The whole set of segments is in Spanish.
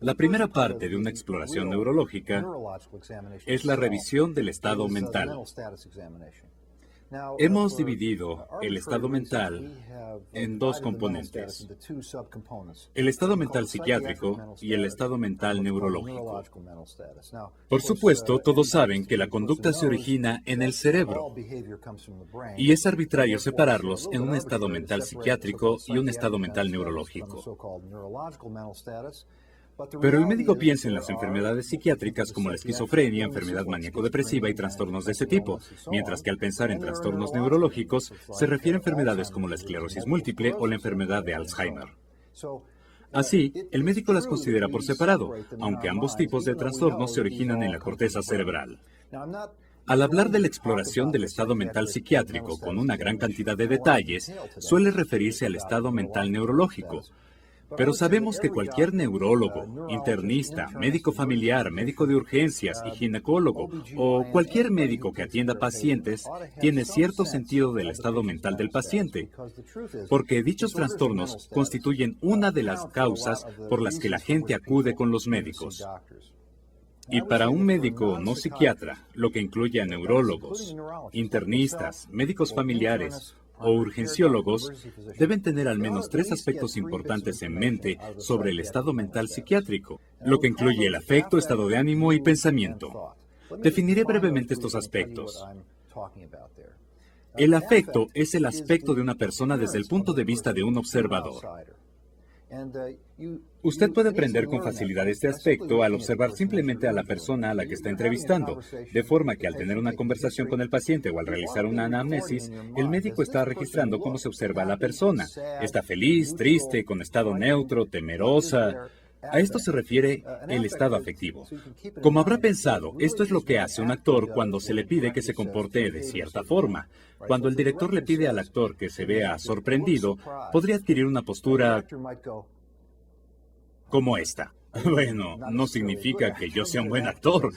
La primera parte de una exploración neurológica es la revisión del estado mental. Hemos dividido el estado mental en dos componentes: el estado mental psiquiátrico y el estado mental neurológico. Por supuesto, todos saben que la conducta se origina en el cerebro y es arbitrario separarlos en un estado mental psiquiátrico y un estado mental neurológico. Pero el médico piensa en las enfermedades psiquiátricas como la esquizofrenia, enfermedad maníaco-depresiva y trastornos de ese tipo, mientras que al pensar en trastornos neurológicos se refiere a enfermedades como la esclerosis múltiple o la enfermedad de Alzheimer. Así, el médico las considera por separado, aunque ambos tipos de trastornos se originan en la corteza cerebral. Al hablar de la exploración del estado mental psiquiátrico con una gran cantidad de detalles, suele referirse al estado mental neurológico. Pero sabemos que cualquier neurólogo, internista, médico familiar, médico de urgencias y ginecólogo o cualquier médico que atienda pacientes tiene cierto sentido del estado mental del paciente, porque dichos trastornos constituyen una de las causas por las que la gente acude con los médicos. Y para un médico no psiquiatra, lo que incluye a neurólogos, internistas, médicos familiares o urgenciólogos, deben tener al menos 3 aspectos importantes en mente sobre el estado mental psiquiátrico, lo que incluye el afecto, estado de ánimo y pensamiento. Definiré brevemente estos aspectos. El afecto es el aspecto de una persona desde el punto de vista de un observador. Usted puede aprender con facilidad este aspecto al observar simplemente a la persona a la que está entrevistando, de forma que al tener una conversación con el paciente o al realizar una anamnesis, el médico está registrando cómo se observa a la persona. Está feliz, triste, con estado neutro, temerosa. A esto se refiere el estado afectivo. Como habrá pensado, esto es lo que hace un actor cuando se le pide que se comporte de cierta forma. Cuando el director le pide al actor que se vea sorprendido, podría adquirir una postura como esta. Bueno, no significa que yo sea un buen actor,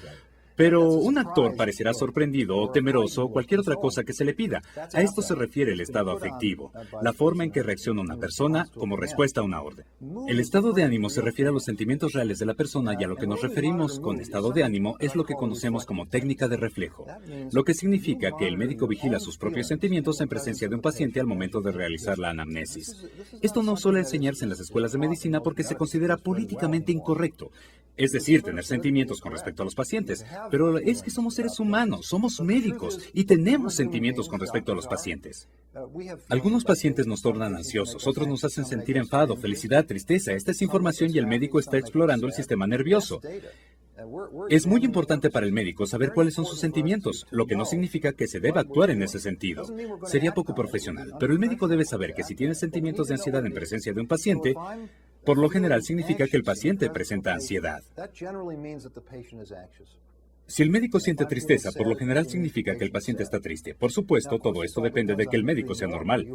pero un actor parecerá sorprendido o temeroso o cualquier otra cosa que se le pida. A esto se refiere el estado afectivo, la forma en que reacciona una persona como respuesta a una orden. El estado de ánimo se refiere a los sentimientos reales de la persona y a lo que nos referimos con estado de ánimo es lo que conocemos como técnica de reflejo, lo que significa que el médico vigila sus propios sentimientos en presencia de un paciente al momento de realizar la anamnesis. Esto no suele enseñarse en las escuelas de medicina porque se considera políticamente incorrecto, es decir, tener sentimientos con respecto a los pacientes. Pero es que somos seres humanos, somos médicos y tenemos sentimientos con respecto a los pacientes. Algunos pacientes nos tornan ansiosos, otros nos hacen sentir enfado, felicidad, tristeza. Esta es información y el médico está explorando el sistema nervioso. Es muy importante para el médico saber cuáles son sus sentimientos, lo que no significa que se deba actuar en ese sentido. Sería poco profesional, pero el médico debe saber que si tiene sentimientos de ansiedad en presencia de un paciente, por lo general significa que el paciente presenta ansiedad. Si el médico siente tristeza, por lo general significa que el paciente está triste. Por supuesto, todo esto depende de que el médico sea normal.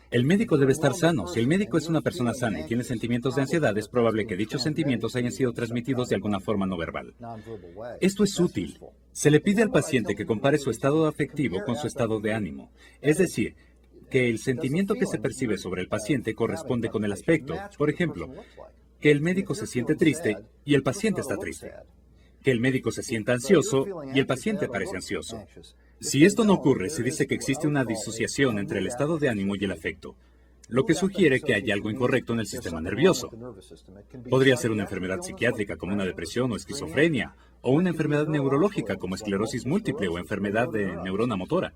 El médico debe estar sano. Si el médico es una persona sana y tiene sentimientos de ansiedad, es probable que dichos sentimientos hayan sido transmitidos de alguna forma no verbal. Esto es útil. Se le pide al paciente que compare su estado afectivo con su estado de ánimo. Es decir, que el sentimiento que se percibe sobre el paciente corresponde con el aspecto. Por ejemplo, que el médico se siente triste y el paciente está triste. Que el médico se sienta ansioso y el paciente parece ansioso. Si esto no ocurre, se dice que existe una disociación entre el estado de ánimo y el afecto, lo que sugiere que hay algo incorrecto en el sistema nervioso. Podría ser una enfermedad psiquiátrica como una depresión o esquizofrenia, o una enfermedad neurológica como esclerosis múltiple o enfermedad de neurona motora.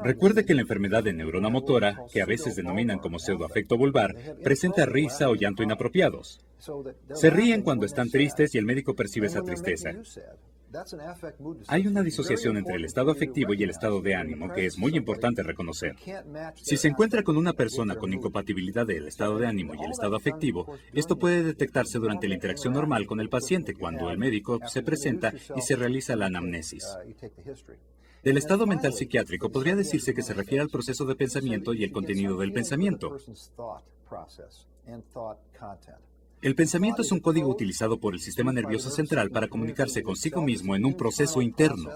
Recuerde que la enfermedad de neurona motora, que a veces denominan como pseudoafecto vulvar, presenta risa o llanto inapropiados. Se ríen cuando están tristes y el médico percibe esa tristeza. Hay una disociación entre el estado afectivo y el estado de ánimo que es muy importante reconocer. Si se encuentra con una persona con incompatibilidad del estado de ánimo y el estado afectivo, esto puede detectarse durante la interacción normal con el paciente cuando el médico se presenta y se realiza la anamnesis. Del estado mental psiquiátrico podría decirse que se refiere al proceso de pensamiento y el contenido del pensamiento. El pensamiento es un código utilizado por el sistema nervioso central para comunicarse consigo mismo en un proceso interno.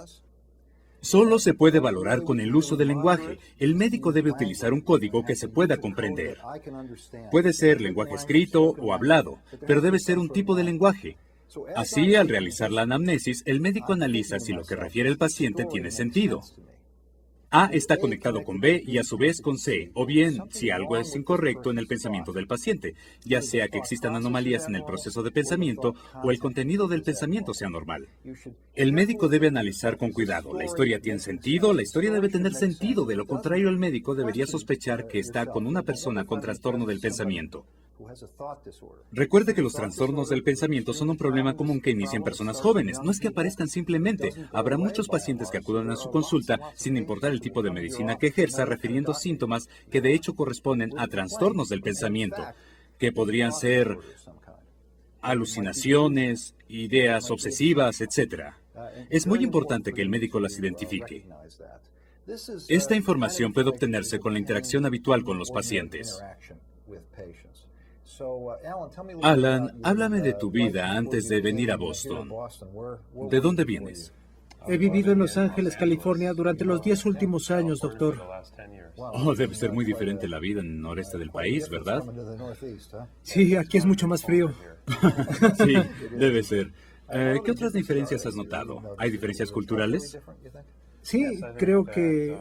Solo se puede valorar con el uso del lenguaje. El médico debe utilizar un código que se pueda comprender. Puede ser lenguaje escrito o hablado, pero debe ser un tipo de lenguaje. Así, al realizar la anamnesis, el médico analiza si lo que refiere el paciente tiene sentido. A está conectado con B y a su vez con C, o bien si algo es incorrecto en el pensamiento del paciente, ya sea que existan anomalías en el proceso de pensamiento o el contenido del pensamiento sea normal. El médico debe analizar con cuidado. ¿La historia tiene sentido? La historia debe tener sentido. De lo contrario, el médico debería sospechar que está con una persona con trastorno del pensamiento. Recuerde que los trastornos del pensamiento son un problema común que inicia en personas jóvenes. No es que aparezcan simplemente. Habrá muchos pacientes que acudan a su consulta sin importar el tipo de medicina que ejerza, refiriendo síntomas que de hecho corresponden a trastornos del pensamiento, que podrían ser alucinaciones, ideas obsesivas, etc. Es muy importante que el médico las identifique. Esta información puede obtenerse con la interacción habitual con los pacientes. Alan, háblame de tu vida antes de venir a Boston. ¿De dónde vienes? He vivido en Los Ángeles, California, durante los 10 últimos años, doctor. Oh, debe ser muy diferente la vida en el noreste del país, ¿verdad? Sí, aquí es mucho más frío. Sí, debe ser. ¿Qué otras diferencias has notado? ¿Hay diferencias culturales? Sí, creo que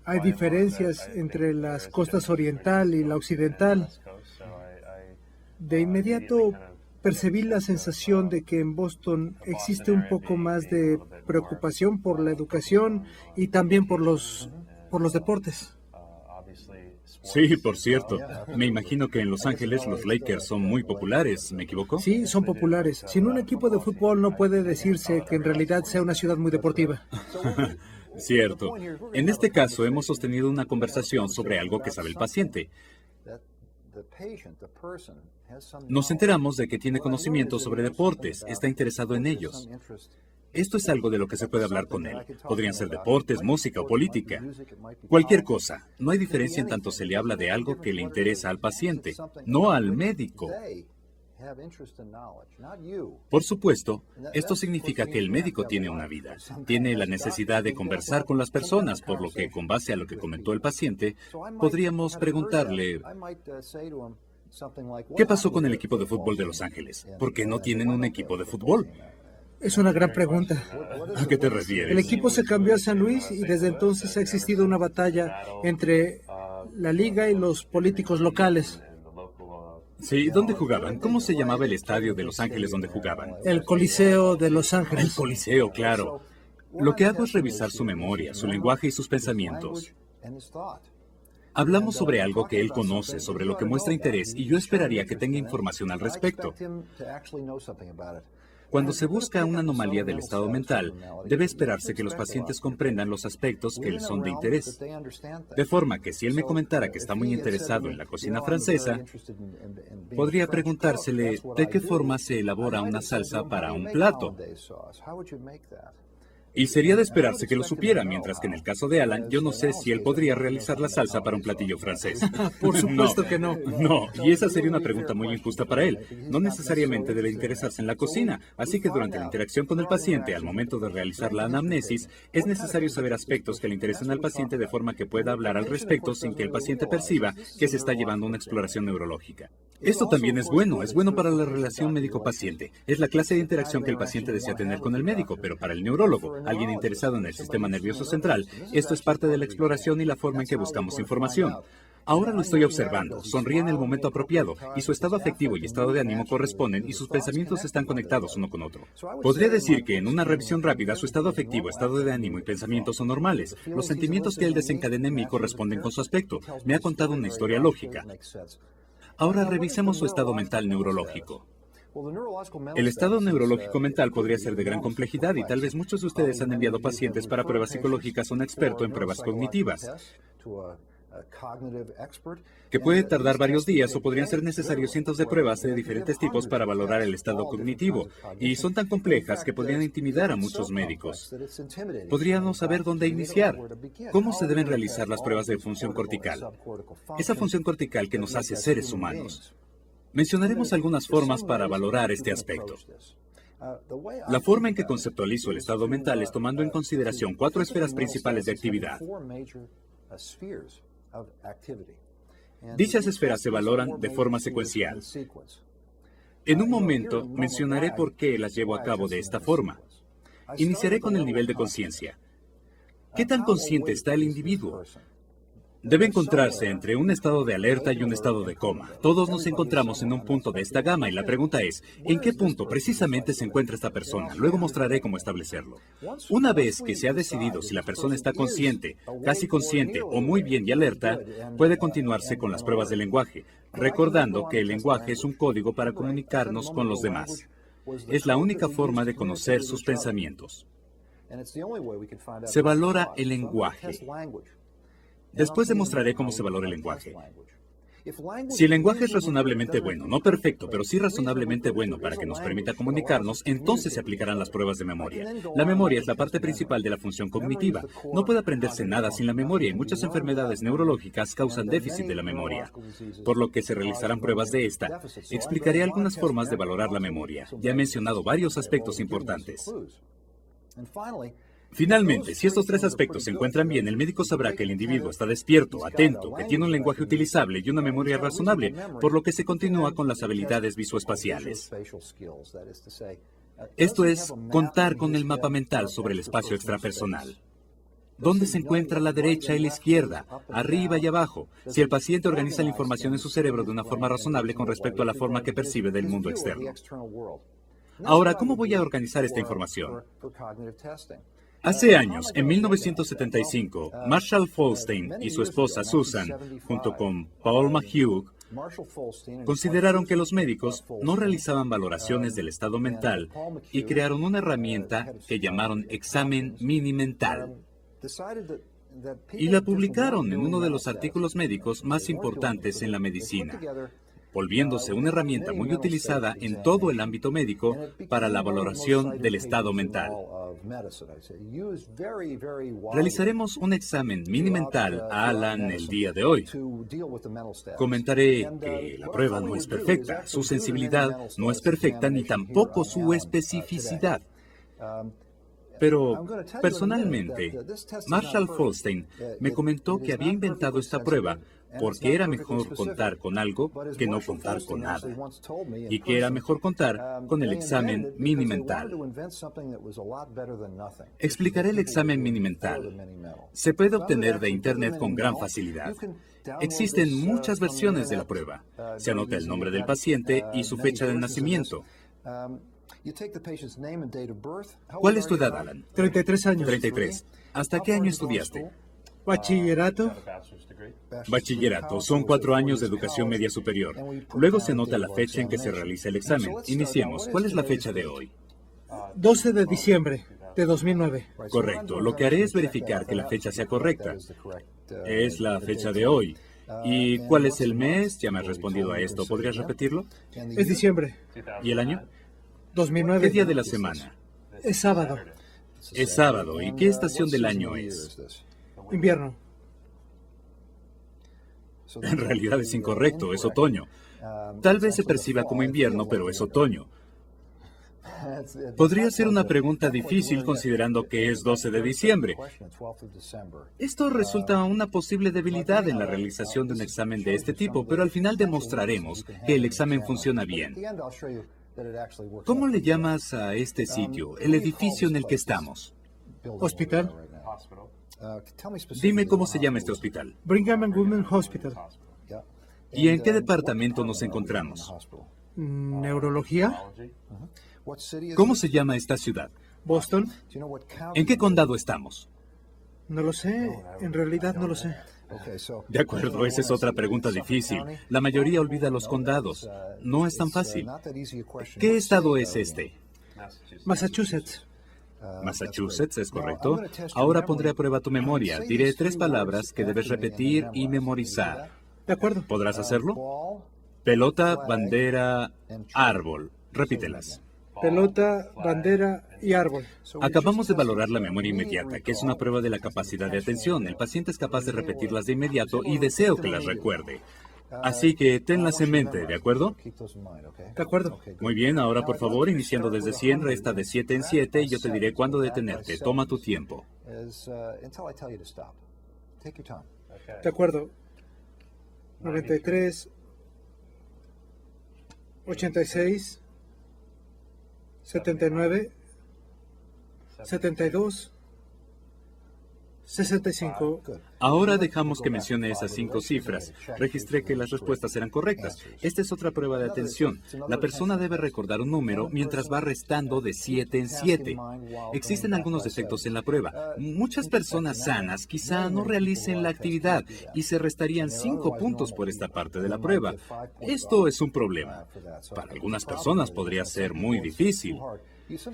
hay diferencias entre las costas oriental y la occidental. De inmediato percibí la sensación de que en Boston existe un poco más de preocupación por la educación y también por los deportes. Sí, por cierto. Me imagino que en Los Ángeles los Lakers son muy populares, ¿me equivoco? Sí, son populares. Sin un equipo de fútbol no puede decirse que en realidad sea una ciudad muy deportiva. Cierto. En este caso hemos sostenido una conversación sobre algo que sabe el paciente. Nos enteramos de que tiene conocimiento sobre deportes, está interesado en ellos. Esto es algo de lo que se puede hablar con él. Podrían ser deportes, música o política. Cualquier cosa. No hay diferencia en tanto se le habla de algo que le interesa al paciente, no al médico. Por supuesto, esto significa que el médico tiene una vida, tiene la necesidad de conversar con las personas, por lo que, con base a lo que comentó el paciente, podríamos preguntarle, ¿qué pasó con el equipo de fútbol de Los Ángeles? ¿Por qué no tienen un equipo de fútbol? Es una gran pregunta. ¿A qué te refieres? El equipo se cambió a San Luis y desde entonces ha existido una batalla entre la liga y los políticos locales. Sí, ¿dónde jugaban? ¿Cómo se llamaba el estadio de Los Ángeles donde jugaban? El Coliseo de Los Ángeles. El Coliseo, claro. Lo que hago es revisar su memoria, su lenguaje y sus pensamientos. Hablamos sobre algo que él conoce, sobre lo que muestra interés, y yo esperaría que tenga información al respecto. Cuando se busca una anomalía del estado mental, debe esperarse que los pacientes comprendan los aspectos que les son de interés. De forma que si él me comentara que está muy interesado en la cocina francesa, podría preguntársele de qué forma se elabora una salsa para un plato. Y sería de esperarse que lo supiera, mientras que en el caso de Alan, yo no sé si él podría realizar la salsa para un platillo francés. Por supuesto que no. No, y esa sería una pregunta muy injusta para él. No necesariamente debe interesarse en la cocina, así que durante la interacción con el paciente, al momento de realizar la anamnesis, es necesario saber aspectos que le interesen al paciente de forma que pueda hablar al respecto sin que el paciente perciba que se está llevando una exploración neurológica. Esto también es bueno para la relación médico-paciente. Es la clase de interacción que el paciente desea tener con el médico, pero para el neurólogo, alguien interesado en el sistema nervioso central, esto es parte de la exploración y la forma en que buscamos información. Ahora lo estoy observando, sonríe en el momento apropiado, y su estado afectivo y estado de ánimo corresponden y sus pensamientos están conectados uno con otro. Podría decir que en una revisión rápida su estado afectivo, estado de ánimo y pensamientos son normales. Los sentimientos que él desencadena en mí corresponden con su aspecto. Me ha contado una historia lógica. Ahora revisemos su estado mental neurológico. El estado neurológico mental podría ser de gran complejidad y tal vez muchos de ustedes han enviado pacientes para pruebas psicológicas a un experto en pruebas cognitivas, que puede tardar varios días o podrían ser necesarios cientos de pruebas de diferentes tipos para valorar el estado cognitivo, y son tan complejas que podrían intimidar a muchos médicos. Podríamos saber dónde iniciar. ¿Cómo se deben realizar las pruebas de función cortical? Esa función cortical que nos hace seres humanos. Mencionaremos algunas formas para valorar este aspecto. La forma en que conceptualizo el estado mental es tomando en consideración 4 esferas principales de actividad. Dichas esferas se valoran de forma secuencial. En un momento mencionaré por qué las llevo a cabo de esta forma. Iniciaré con el nivel de conciencia. ¿Qué tan consciente está el individuo? Debe encontrarse entre un estado de alerta y un estado de coma. Todos nos encontramos en un punto de esta gama y la pregunta es, ¿en qué punto precisamente se encuentra esta persona? Luego mostraré cómo establecerlo. Una vez que se ha decidido si la persona está consciente, casi consciente o muy bien y alerta, puede continuarse con las pruebas de lenguaje, recordando que el lenguaje es un código para comunicarnos con los demás. Es la única forma de conocer sus pensamientos. Se valora el lenguaje. Después demostraré cómo se valora el lenguaje. Si el lenguaje es razonablemente bueno, no perfecto, pero sí razonablemente bueno para que nos permita comunicarnos, entonces se aplicarán las pruebas de memoria. La memoria es la parte principal de la función cognitiva. No puede aprenderse nada sin la memoria y muchas enfermedades neurológicas causan déficit de la memoria, por lo que se realizarán pruebas de esta. Explicaré algunas formas de valorar la memoria. Ya he mencionado varios aspectos importantes. Finalmente, si estos 3 aspectos se encuentran bien, el médico sabrá que el individuo está despierto, atento, que tiene un lenguaje utilizable y una memoria razonable, por lo que se continúa con las habilidades visoespaciales. Esto es, contar con el mapa mental sobre el espacio extrapersonal. ¿Dónde se encuentra la derecha y la izquierda? Arriba y abajo. Si el paciente organiza la información en su cerebro de una forma razonable con respecto a la forma que percibe del mundo externo. Ahora, ¿cómo voy a organizar esta información? Hace años, en 1975, Marshall Folstein y su esposa Susan, junto con Paul McHugh, consideraron que los médicos no realizaban valoraciones del estado mental y crearon una herramienta que llamaron examen mini-mental. Y la publicaron en uno de los artículos médicos más importantes en la medicina, volviéndose una herramienta muy utilizada en todo el ámbito médico para la valoración del estado mental. Realizaremos un examen mini-mental a Alan el día de hoy. Comentaré que la prueba no es perfecta, su sensibilidad no es perfecta ni tampoco su especificidad. Pero, personalmente, Marshall Folstein me comentó que había inventado esta prueba porque era mejor contar con algo que no contar con nada, y que era mejor contar con el examen mini-mental. Explicaré el examen mini-mental. Se puede obtener de Internet con gran facilidad. Existen muchas versiones de la prueba. Se anota el nombre del paciente y su fecha de nacimiento. ¿Cuál es tu edad, Alan? 33 años. 33. ¿Hasta qué año estudiaste? Bachillerato. Bachillerato. Son 4 años de educación media superior. Luego se anota la fecha en que se realiza el examen. Iniciemos. ¿Cuál es la fecha de hoy? 12 de diciembre de 2009. Correcto. Lo que haré es verificar que la fecha sea correcta. Es la fecha de hoy. ¿Y cuál es el mes? Ya me has respondido a esto. ¿Podrías repetirlo? Es diciembre. ¿Y el año? 2009. ¿Qué día de la semana? Es sábado. Es sábado. ¿Y qué estación del año es? Invierno. En realidad es incorrecto, es otoño. Tal vez se perciba como invierno, pero es otoño. Podría ser una pregunta difícil considerando que es 12 de diciembre. Esto resulta una posible debilidad en la realización de un examen de este tipo, pero al final demostraremos que el examen funciona bien. ¿Cómo le llamas a este sitio, el edificio en el que estamos? Hospital. Dime cómo se llama este hospital. Brigham and Women's Hospital. ¿Y en qué departamento nos encontramos? Neurología. ¿Cómo se llama esta ciudad? Boston. ¿En qué condado estamos? No lo sé. En realidad no lo sé. De acuerdo, esa es otra pregunta difícil. La mayoría olvida los condados. No es tan fácil. ¿Qué estado es este? Massachusetts. Massachusetts, ¿es correcto? Ahora pondré a prueba tu memoria. Diré 3 palabras que debes repetir y memorizar. De acuerdo. ¿Podrás hacerlo? Pelota, bandera, árbol. Repítelas. Pelota, bandera y árbol. Acabamos de valorar la memoria inmediata, que es una prueba de la capacidad de atención. El paciente es capaz de repetirlas de inmediato y deseo que las recuerde. Así que tenlas en mente, ¿de acuerdo? De acuerdo. Muy bien, ahora por favor, iniciando desde 100, resta de 7 en 7 y yo te diré cuándo detenerte. Toma tu tiempo. De acuerdo. 93, 86, 79, 72, 65. Ahora dejamos que mencione esas 5 cifras. Registré que las respuestas eran correctas. Esta es otra prueba de atención. La persona debe recordar un número mientras va restando de 7 en 7. Existen algunos defectos en la prueba. Muchas personas sanas quizá no realicen la actividad y se restarían 5 puntos por esta parte de la prueba. Esto es un problema. Para algunas personas podría ser muy difícil.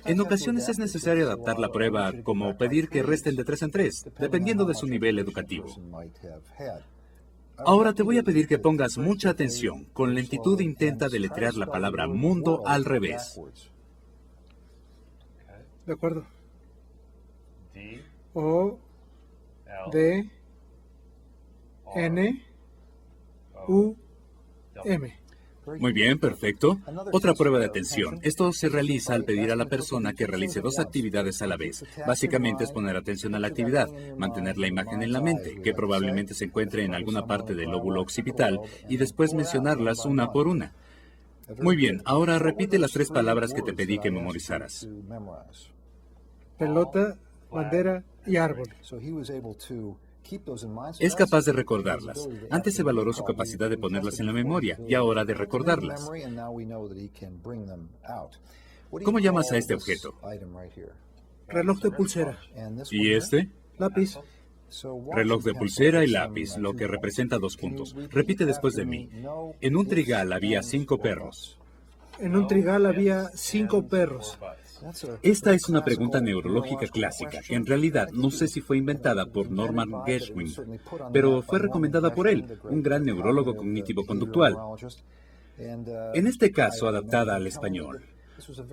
En ocasiones es necesario adaptar la prueba, como pedir que resten de 3 en 3, dependiendo de su nivel educativo. Ahora te voy a pedir que pongas mucha atención. Con lentitud intenta deletrear la palabra mundo al revés. De acuerdo. O, D, N, U, M. Muy bien, perfecto. Otra prueba de atención. Esto se realiza al pedir a la persona que realice 2 actividades a la vez. Básicamente es poner atención a la actividad, mantener la imagen en la mente, que probablemente se encuentre en alguna parte del lóbulo occipital, y después mencionarlas una por una. Muy bien, ahora repite las 3 palabras que te pedí que memorizaras. Pelota, bandera y árbol. Es capaz de recordarlas. Antes se valoró su capacidad de ponerlas en la memoria y ahora de recordarlas. ¿Cómo llamas a este objeto? Reloj de pulsera. ¿Y este? Lápiz. Reloj de pulsera y lápiz, lo que representa 2 puntos. Repite después de mí. En un trigal había 5 perros. En un trigal había 5 perros. Esta es una pregunta neurológica clásica, que en realidad no sé si fue inventada por Norman Geschwind, pero fue recomendada por él, un gran neurólogo cognitivo-conductual. En este caso, adaptada al español.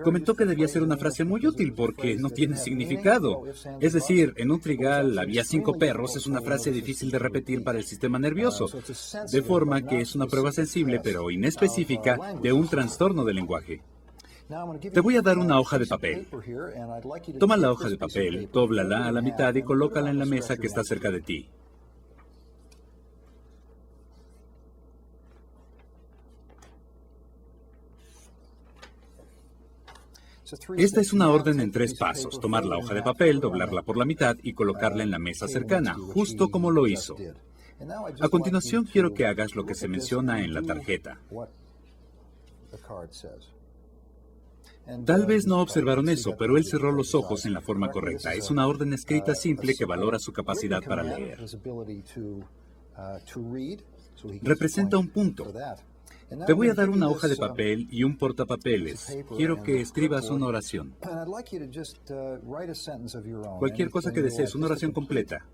Comentó que debía ser una frase muy útil porque no tiene significado. Es decir, en un trigal había 5 perros es una frase difícil de repetir para el sistema nervioso, de forma que es una prueba sensible pero inespecífica de un trastorno del lenguaje. Te voy a dar una hoja de papel. Toma la hoja de papel, dóblala a la mitad y colócala en la mesa que está cerca de ti. Esta es una orden en 3 pasos. Tomar la hoja de papel, doblarla por la mitad y colocarla en la mesa cercana, justo como lo hizo. A continuación, quiero que hagas lo que se menciona en la tarjeta. Tal vez no observaron eso, pero él cerró los ojos en la forma correcta. Es una orden escrita simple que valora su capacidad para leer. Representa un punto. Te voy a dar una hoja de papel y un portapapeles. Quiero que escribas una oración. Cualquier cosa que desees, una oración completa.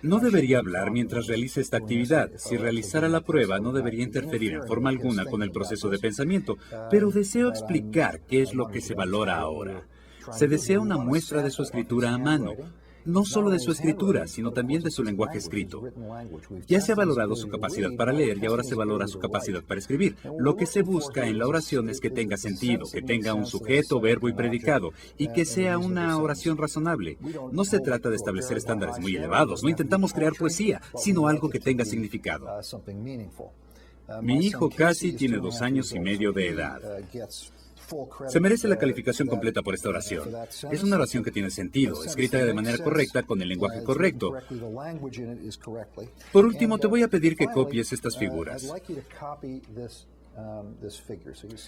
No debería hablar mientras realice esta actividad. Si realizara la prueba, no debería interferir en forma alguna con el proceso de pensamiento, pero deseo explicar qué es lo que se valora ahora. Se desea una muestra de su escritura a mano. No solo de su escritura, sino también de su lenguaje escrito. Ya se ha valorado su capacidad para leer y ahora se valora su capacidad para escribir. Lo que se busca en la oración es que tenga sentido, que tenga un sujeto, verbo y predicado, y que sea una oración razonable. No se trata de establecer estándares muy elevados, no intentamos crear poesía, sino algo que tenga significado. Mi hijo Cassie tiene 2 años y medio de edad. Se merece la calificación completa por esta oración. Es una oración que tiene sentido, escrita de manera correcta, con el lenguaje correcto. Por último, te voy a pedir que copies estas figuras.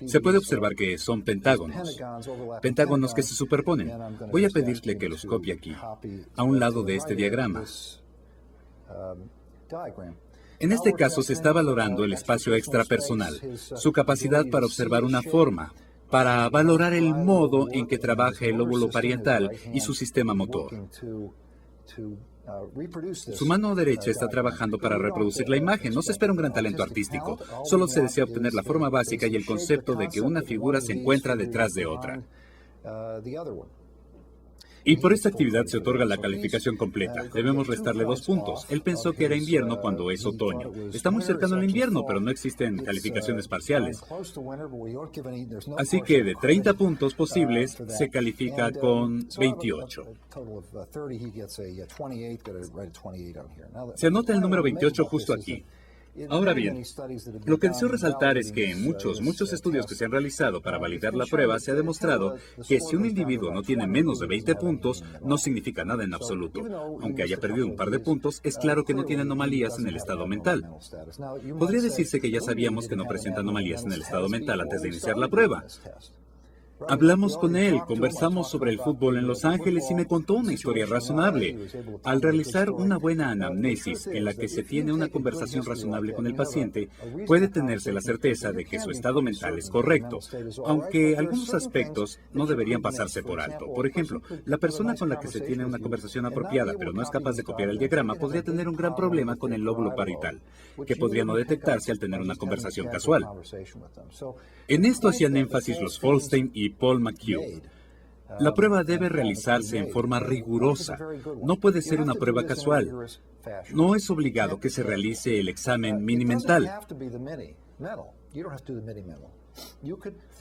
Se puede observar que son pentágonos. Pentágonos que se superponen. Voy a pedirle que los copie aquí, a un lado de este diagrama. En este caso se está valorando el espacio extrapersonal, su capacidad para observar una forma, para valorar el modo en que trabaja el lóbulo parietal y su sistema motor. Su mano derecha está trabajando para reproducir la imagen. No se espera un gran talento artístico. Solo se desea obtener la forma básica y el concepto de que una figura se encuentra detrás de otra. Y por esta actividad se otorga la calificación completa. Debemos restarle 2 puntos. Él pensó que era invierno cuando es otoño. Está muy cercano al invierno, pero no existen calificaciones parciales. Así que de 30 puntos posibles, se califica con 28. Se anota el número 28 justo aquí. Ahora bien, lo que deseo resaltar es que en muchos estudios que se han realizado para validar la prueba se ha demostrado que si un individuo no tiene menos de 20 puntos, no significa nada en absoluto. Aunque haya perdido un par de puntos, es claro que no tiene anomalías en el estado mental. Podría decirse que ya sabíamos que no presenta anomalías en el estado mental antes de iniciar la prueba. Hablamos con él, conversamos sobre el fútbol en Los Ángeles y me contó una historia razonable. Al realizar una buena anamnesis en la que se tiene una conversación razonable con el paciente, puede tenerse la certeza de que su estado mental es correcto, aunque algunos aspectos no deberían pasarse por alto. Por ejemplo, la persona con la que se tiene una conversación apropiada pero no es capaz de copiar el diagrama podría tener un gran problema con el lóbulo parietal, que podría no detectarse al tener una conversación casual. En esto hacían énfasis los Folstein y Paul McHugh. La prueba debe realizarse en forma rigurosa. No puede ser una prueba casual. No es obligado que se realice el examen mini-mental.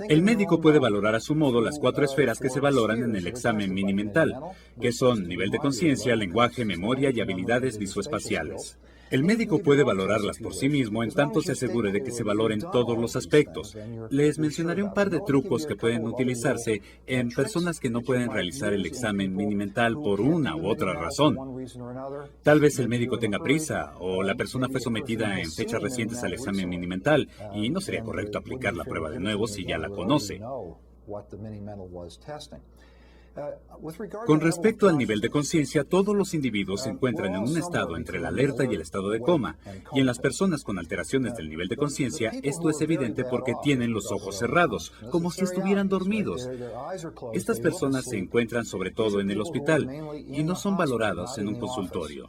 El médico puede valorar a su modo las 4 esferas que se valoran en el examen mini-mental, que son nivel de conciencia, lenguaje, memoria y habilidades visoespaciales. El médico puede valorarlas por sí mismo en tanto se asegure de que se valoren todos los aspectos. Les mencionaré un par de trucos que pueden utilizarse en personas que no pueden realizar el examen mini-mental por una u otra razón. Tal vez el médico tenga prisa o la persona fue sometida en fechas recientes al examen mini-mental y no sería correcto aplicar la prueba de nuevo si ya la conoce. Con respecto al nivel de conciencia, todos los individuos se encuentran en un estado entre la alerta y el estado de coma, y en las personas con alteraciones del nivel de conciencia, esto es evidente porque tienen los ojos cerrados, como si estuvieran dormidos. Estas personas se encuentran sobre todo en el hospital y no son valoradas en un consultorio.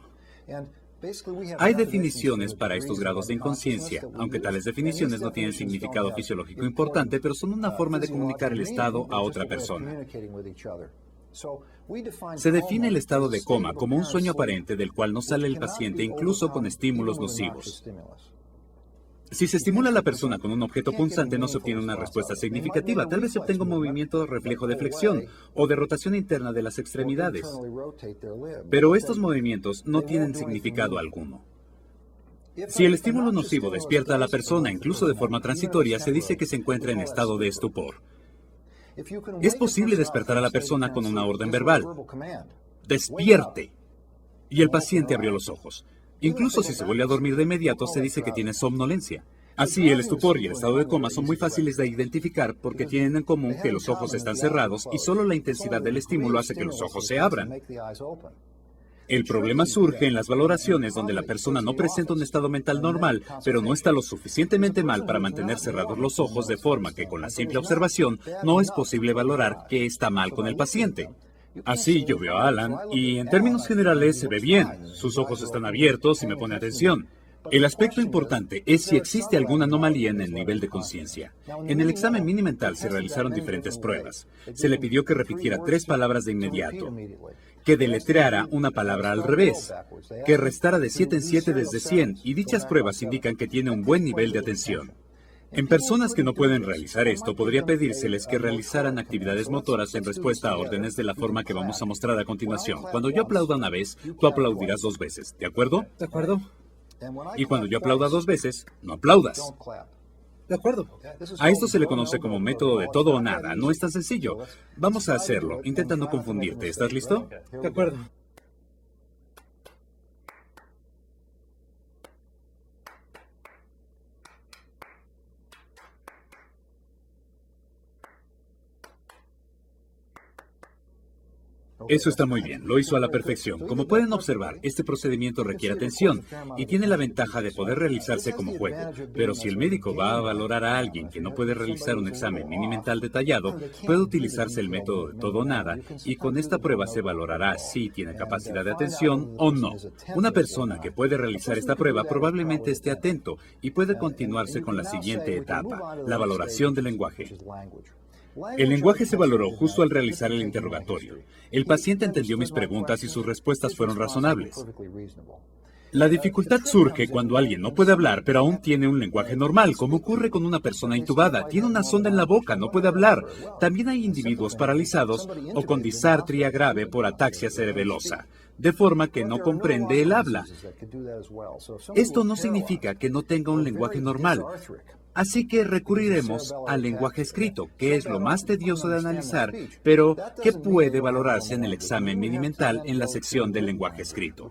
Hay definiciones para estos grados de inconsciencia, aunque tales definiciones no tienen significado fisiológico importante, pero son una forma de comunicar el estado a otra persona. Se define el estado de coma como un sueño aparente del cual no sale el paciente incluso con estímulos nocivos. Si se estimula a la persona con un objeto punzante, no se obtiene una respuesta significativa. Tal vez se obtenga un movimiento reflejo de flexión o de rotación interna de las extremidades. Pero estos movimientos no tienen significado alguno. Si el estímulo nocivo despierta a la persona, incluso de forma transitoria, se dice que se encuentra en estado de estupor. Es posible despertar a la persona con una orden verbal. ¡Despierte! Y el paciente abrió los ojos. Incluso si se vuelve a dormir de inmediato, se dice que tiene somnolencia. Así, el estupor y el estado de coma son muy fáciles de identificar porque tienen en común que los ojos están cerrados y solo la intensidad del estímulo hace que los ojos se abran. El problema surge en las valoraciones donde la persona no presenta un estado mental normal, pero no está lo suficientemente mal para mantener cerrados los ojos de forma que con la simple observación no es posible valorar qué está mal con el paciente. Así yo veo a Alan y en términos generales se ve bien. Sus ojos están abiertos y me pone atención. El aspecto importante es si existe alguna anomalía en el nivel de conciencia. En el examen mini-mental se realizaron diferentes pruebas. Se le pidió que repitiera 3 palabras de inmediato, que deletreara una palabra al revés, que restara de 7 en 7 desde 100, y dichas pruebas indican que tiene un buen nivel de atención. En personas que no pueden realizar esto, podría pedírseles que realizaran actividades motoras en respuesta a órdenes de la forma que vamos a mostrar a continuación. Cuando yo aplauda una vez, tú aplaudirás 2 veces, ¿de acuerdo? ¿De acuerdo? Y cuando yo aplauda 2 veces, no aplaudas. De acuerdo. A esto se le conoce como método de todo o nada. No es tan sencillo. Vamos a hacerlo. Intenta no confundirte. ¿Estás listo? De acuerdo. Eso está muy bien, lo hizo a la perfección. Como pueden observar, este procedimiento requiere atención y tiene la ventaja de poder realizarse como juego. Pero si el médico va a valorar a alguien que no puede realizar un examen mini-mental detallado, puede utilizarse el método de todo o nada y con esta prueba se valorará si tiene capacidad de atención o no. Una persona que puede realizar esta prueba probablemente esté atento y puede continuarse con la siguiente etapa, la valoración del lenguaje. El lenguaje se valoró justo al realizar el interrogatorio. El paciente entendió mis preguntas y sus respuestas fueron razonables. La dificultad surge cuando alguien no puede hablar, pero aún tiene un lenguaje normal, como ocurre con una persona intubada. Tiene una sonda en la boca, no puede hablar. También hay individuos paralizados o con disartria grave por ataxia cerebelosa, de forma que no comprende el habla. Esto no significa que no tenga un lenguaje normal. Así que recurriremos al lenguaje escrito, que es lo más tedioso de analizar, pero que puede valorarse en el examen minimental en la sección del lenguaje escrito.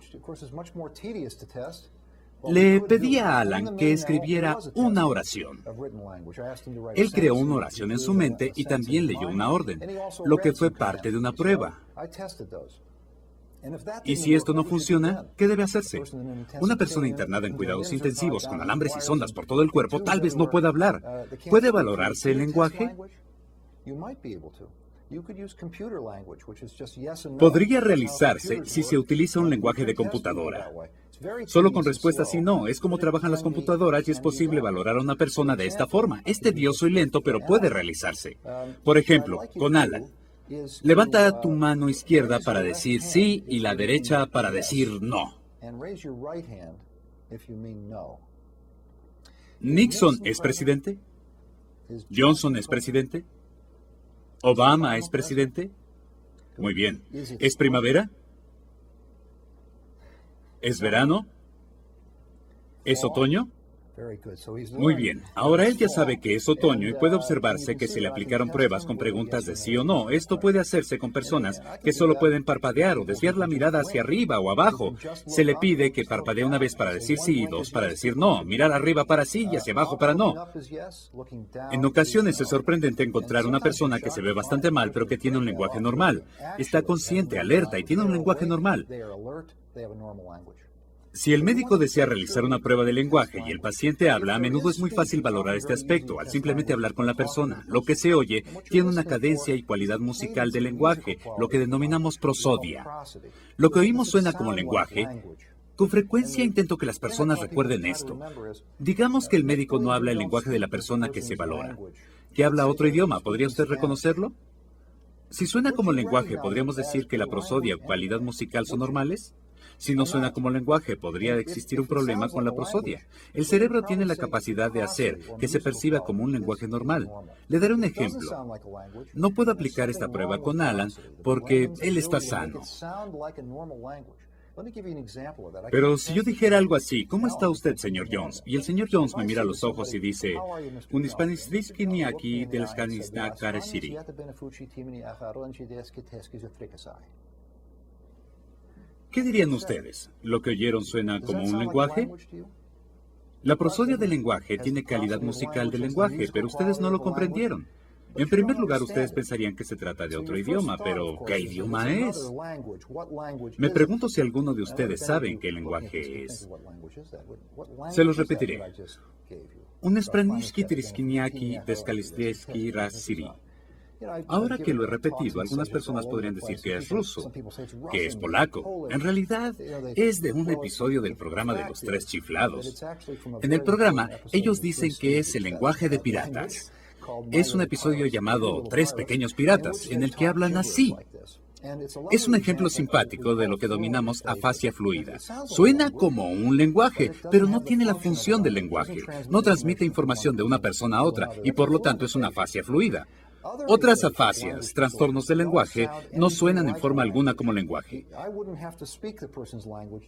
Le pedí a Alan que escribiera una oración. Él creó una oración en su mente y también leyó una orden, lo que fue parte de una prueba. Y si esto no funciona, ¿qué debe hacerse? Una persona internada en cuidados intensivos con alambres y sondas por todo el cuerpo tal vez no pueda hablar. ¿Puede valorarse el lenguaje? Podría realizarse si se utiliza un lenguaje de computadora. Solo con respuestas sí no. Es como trabajan las computadoras y es posible valorar a una persona de esta forma. Es tedioso y lento, pero puede realizarse. Por ejemplo, con Alan. Levanta tu mano izquierda para decir sí y la derecha para decir no. ¿Nixon es presidente? ¿Johnson es presidente? ¿Obama es presidente? Muy bien. ¿Es primavera? ¿Es verano? ¿Es otoño? Muy bien. Ahora él ya sabe que es otoño y puede observarse que se le aplicaron pruebas con preguntas de sí o no. Esto puede hacerse con personas que solo pueden parpadear o desviar la mirada hacia arriba o abajo. Se le pide que parpadee una vez para decir sí y dos para decir no, mirar arriba para sí y hacia abajo para no. En ocasiones es sorprendente encontrar una persona que se ve bastante mal pero que tiene un lenguaje normal. Está consciente, alerta y tiene un lenguaje normal. Si el médico desea realizar una prueba de lenguaje y el paciente habla, a menudo es muy fácil valorar este aspecto al simplemente hablar con la persona. Lo que se oye tiene una cadencia y cualidad musical del lenguaje, lo que denominamos prosodia. Lo que oímos suena como lenguaje. Con frecuencia intento que las personas recuerden esto. Digamos que el médico no habla el lenguaje de la persona que se valora, que habla otro idioma. ¿Podría usted reconocerlo? Si suena como lenguaje, ¿podríamos decir que la prosodia o cualidad musical son normales? Si no suena como lenguaje, podría existir un problema con la prosodia. El cerebro tiene la capacidad de hacer que se perciba como un lenguaje normal. Le daré un ejemplo. No puedo aplicar esta prueba con Alan porque él está sano. Pero si yo dijera algo así, ¿cómo está usted, señor Jones? Y el señor Jones me mira a los ojos y dice, un hispanistrisky ni aquí del Skanisnak Karesiri. ¿Qué dirían ustedes? ¿Lo que oyeron suena como un lenguaje? La prosodia del lenguaje tiene calidad musical del lenguaje, pero ustedes no lo comprendieron. En primer lugar, ustedes pensarían que se trata de otro idioma, pero ¿qué idioma es? Me pregunto si alguno de ustedes saben qué lenguaje es. Se los repetiré. Un Spranishki Triskiniaki Deskalistieski Rasiri. Ahora que lo he repetido, algunas personas podrían decir que es ruso, que es polaco. En realidad, es de un episodio del programa de los tres chiflados. En el programa, ellos dicen que es el lenguaje de piratas. Es un episodio llamado Tres Pequeños Piratas, en el que hablan así. Es un ejemplo simpático de lo que dominamos afasia fluida. Suena como un lenguaje, pero no tiene la función del lenguaje. No transmite información de una persona a otra y por lo tanto es una afasia fluida. Otras afasias, trastornos del lenguaje, no suenan en forma alguna como lenguaje.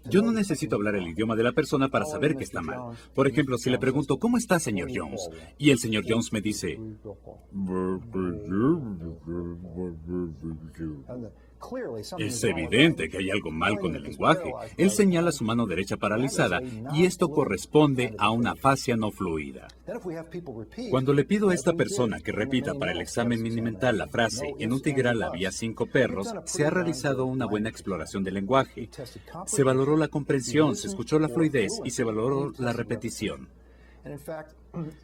Yo no necesito hablar el idioma de la persona para saber que está mal. Por ejemplo, si le pregunto, ¿cómo está, señor Jones? Y el señor Jones me dice... Es evidente que hay algo mal con el lenguaje. Él señala su mano derecha paralizada y esto corresponde a una afasia no fluida. Cuando le pido a esta persona que repita para el examen minimental la frase «En un tigral había 5 perros», se ha realizado una buena exploración del lenguaje. Se valoró la comprensión, se escuchó la fluidez y se valoró la repetición.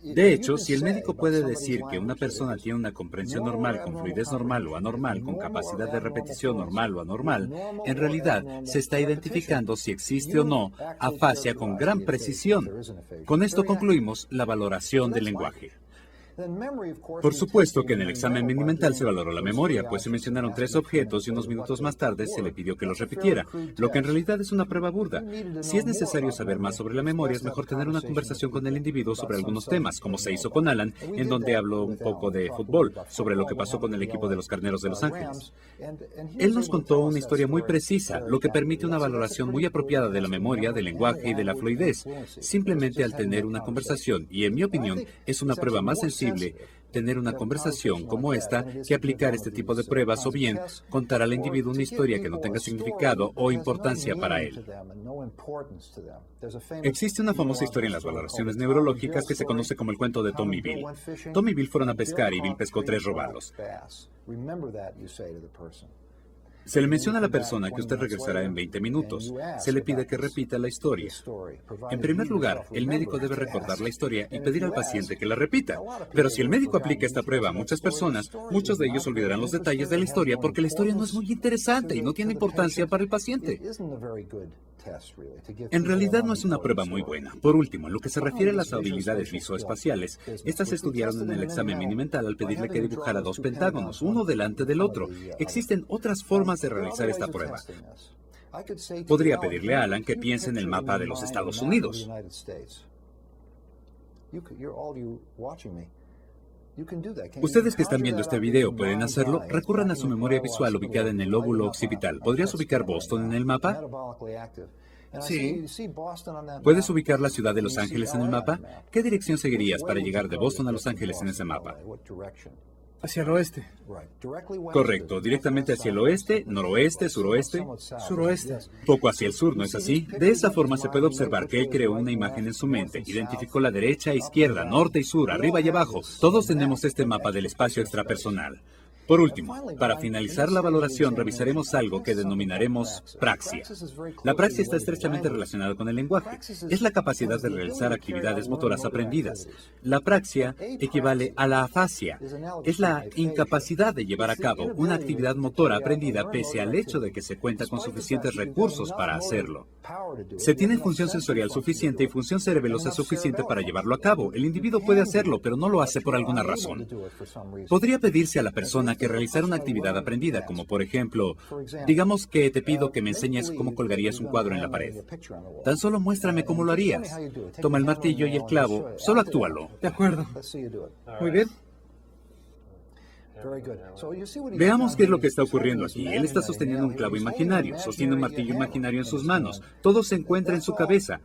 De hecho, si el médico puede decir que una persona tiene una comprensión normal, con fluidez normal o anormal, con capacidad de repetición normal o anormal, en realidad se está identificando si existe o no afasia con gran precisión. Con esto concluimos la valoración del lenguaje. Por supuesto que en el examen mini-mental se valoró la memoria, pues se mencionaron 3 objetos y unos minutos más tarde se le pidió que los repitiera, lo que en realidad es una prueba burda. Si es necesario saber más sobre la memoria, es mejor tener una conversación con el individuo sobre algunos temas, como se hizo con Alan, en donde habló un poco de fútbol, sobre lo que pasó con el equipo de los Carneros de Los Ángeles. Él nos contó una historia muy precisa, lo que permite una valoración muy apropiada de la memoria, del lenguaje y de la fluidez, simplemente al tener una conversación, y en mi opinión, es una prueba más sensible tener una conversación como esta que aplicar este tipo de pruebas o bien contar al individuo una historia que no tenga significado o importancia para él. Existe una famosa historia en las valoraciones neurológicas que se conoce como el cuento de Tom y Bill. Tom y Bill fueron a pescar y Bill pescó 3 robalos. Se le menciona a la persona que usted regresará en 20 minutos. Se le pide que repita la historia. En primer lugar, el médico debe recordar la historia y pedir al paciente que la repita. Pero si el médico aplica esta prueba a muchas personas, muchos de ellos olvidarán los detalles de la historia porque la historia no es muy interesante y no tiene importancia para el paciente. En realidad no es una prueba muy buena. Por último, en lo que se refiere a las habilidades visoespaciales, estas se estudiaron en el examen mini-mental al pedirle que dibujara 2 pentágonos, uno delante del otro. Existen otras formas de realizar esta prueba. Podría pedirle a Alan que piense en el mapa de los Estados Unidos. Ustedes que están viendo este video pueden hacerlo. Recurran a su memoria visual ubicada en el lóbulo occipital. ¿Podrías ubicar Boston en el mapa? Sí. ¿Puedes ubicar la ciudad de Los Ángeles en el mapa? ¿Qué dirección seguirías para llegar de Boston a Los Ángeles en ese mapa? Hacia el oeste. Correcto, directamente hacia el oeste, noroeste, suroeste. Suroeste. Poco hacia el sur, ¿no es así? De esa forma se puede observar que él creó una imagen en su mente, identificó la derecha, izquierda, norte y sur, arriba y abajo. Todos tenemos este mapa del espacio extrapersonal. Por último, para finalizar la valoración, revisaremos algo que denominaremos praxia. La praxia está estrechamente relacionada con el lenguaje. Es la capacidad de realizar actividades motoras aprendidas. La praxia equivale a la afasia. Es la incapacidad de llevar a cabo una actividad motora aprendida pese al hecho de que se cuenta con suficientes recursos para hacerlo. Se tiene función sensorial suficiente y función cerebelosa suficiente para llevarlo a cabo. El individuo puede hacerlo, pero no lo hace por alguna razón. Podría pedirse a la persona que realizar una actividad aprendida, como por ejemplo, digamos que te pido que me enseñes cómo colgarías un cuadro en la pared. Tan solo muéstrame cómo lo harías. Toma el martillo y el clavo, solo actúalo. De acuerdo. Muy bien. Veamos qué es lo que está ocurriendo aquí. Él está sosteniendo un clavo imaginario, sostiene un martillo imaginario en sus manos. Todo se encuentra en su cabeza.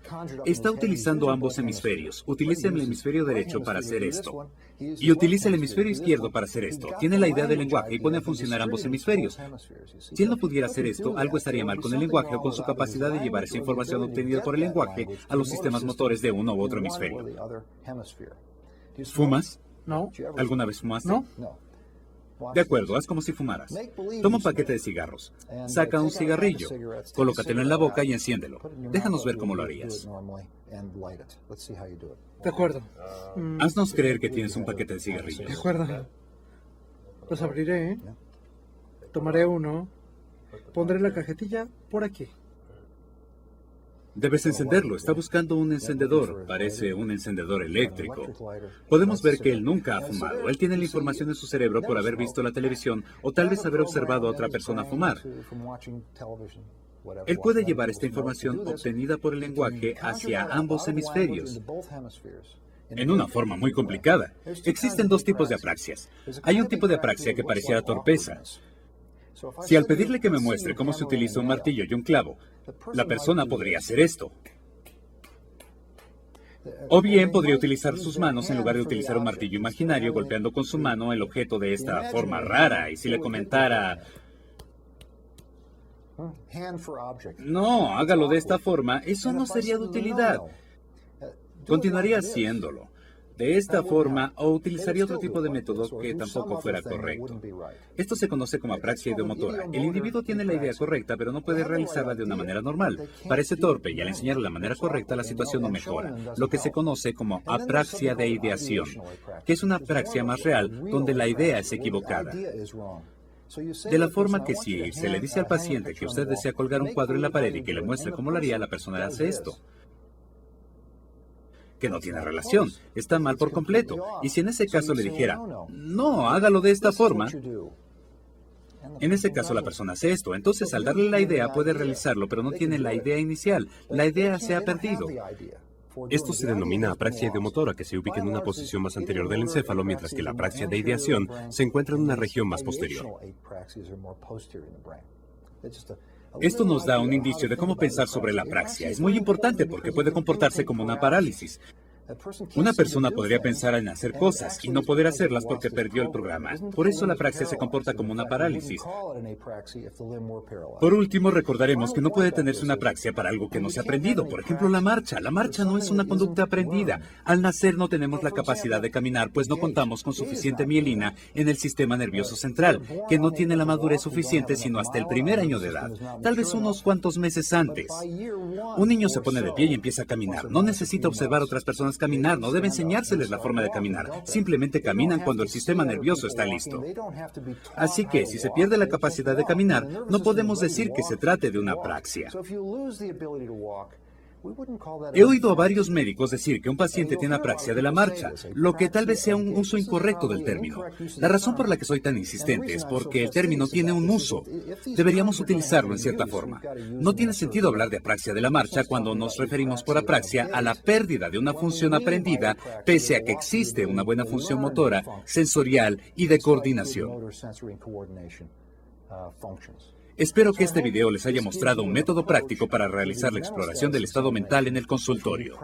Está utilizando ambos hemisferios. Utiliza el hemisferio derecho para hacer esto. Y utiliza el hemisferio izquierdo para hacer esto. Tiene la idea del lenguaje y pone a funcionar ambos hemisferios. Si él no pudiera hacer esto, algo estaría mal con el lenguaje o con su capacidad de llevar esa información obtenida por el lenguaje a los sistemas motores de uno u otro hemisferio. ¿Fumas? No. ¿Alguna vez fumaste? No. De acuerdo, haz como si fumaras. Toma un paquete de cigarros. Saca un cigarrillo. Colócatelo en la boca y enciéndelo. Déjanos ver cómo lo harías. De acuerdo. Haznos creer que tienes un paquete de cigarrillos. De acuerdo. Los abriré, ¿eh? Tomaré uno. Pondré la cajetilla por aquí. Debes encenderlo. Está buscando un encendedor. Parece un encendedor eléctrico. Podemos ver que él nunca ha fumado. Él tiene la información en su cerebro por haber visto la televisión o tal vez haber observado a otra persona fumar. Él puede llevar esta información obtenida por el lenguaje hacia ambos hemisferios. En una forma muy complicada. Existen 2 tipos de apraxias. Hay un tipo de apraxia que pareciera torpeza. Si al pedirle que me muestre cómo se utiliza un martillo y un clavo, la persona podría hacer esto. O bien podría utilizar sus manos en lugar de utilizar un martillo imaginario, golpeando con su mano el objeto de esta forma rara. Y si le comentara, no, hágalo de esta forma, eso no sería de utilidad. Continuaría haciéndolo de esta forma o utilizaría otro tipo de método que tampoco fuera correcto. Esto se conoce como apraxia ideomotora. El individuo tiene la idea correcta, pero no puede realizarla de una manera normal. Parece torpe y al enseñarle la manera correcta la situación no mejora, lo que se conoce como apraxia de ideación, que es una apraxia más real donde la idea es equivocada. De la forma que si se le dice al paciente que usted desea colgar un cuadro en la pared y que le muestre cómo lo haría, la persona hace esto. que no tiene relación. Está mal por completo. Y si en ese caso le dijera, no, hágalo de esta forma, en ese caso la persona hace esto. Entonces, al darle la idea, puede realizarlo, pero no tiene la idea inicial. La idea se ha perdido. Esto se denomina apraxia ideomotora, que se ubica en una posición más anterior del encéfalo, mientras que la apraxia de ideación se encuentra en una región más posterior. Esto nos da un indicio de cómo pensar sobre la apraxia. Es muy importante porque puede comportarse como una parálisis. Una persona podría pensar en hacer cosas y no poder hacerlas porque perdió el programa. Por eso la apraxia se comporta como una parálisis. Por último, recordaremos que no puede tenerse una apraxia para algo que no se ha aprendido. Por ejemplo, la marcha. La marcha no es una conducta aprendida. Al nacer no tenemos la capacidad de caminar, pues no contamos con suficiente mielina en el sistema nervioso central, que no tiene la madurez suficiente sino hasta el primer año de edad, tal vez unos cuantos meses antes. Un niño se pone de pie y empieza a caminar. No necesita observar a otras personas caminar, no debe enseñárseles la forma de caminar. Simplemente caminan cuando el sistema nervioso está listo. Así que, si se pierde la capacidad de caminar, no podemos decir que se trate de una apraxia. He oído a varios médicos decir que un paciente tiene apraxia de la marcha, lo que tal vez sea un uso incorrecto del término. La razón por la que soy tan insistente es porque el término tiene un uso. Deberíamos utilizarlo en cierta forma. No tiene sentido hablar de apraxia de la marcha cuando nos referimos por apraxia a la pérdida de una función aprendida, pese a que existe una buena función motora, sensorial y de coordinación. Espero que este video les haya mostrado un método práctico para realizar la exploración del estado mental en el consultorio.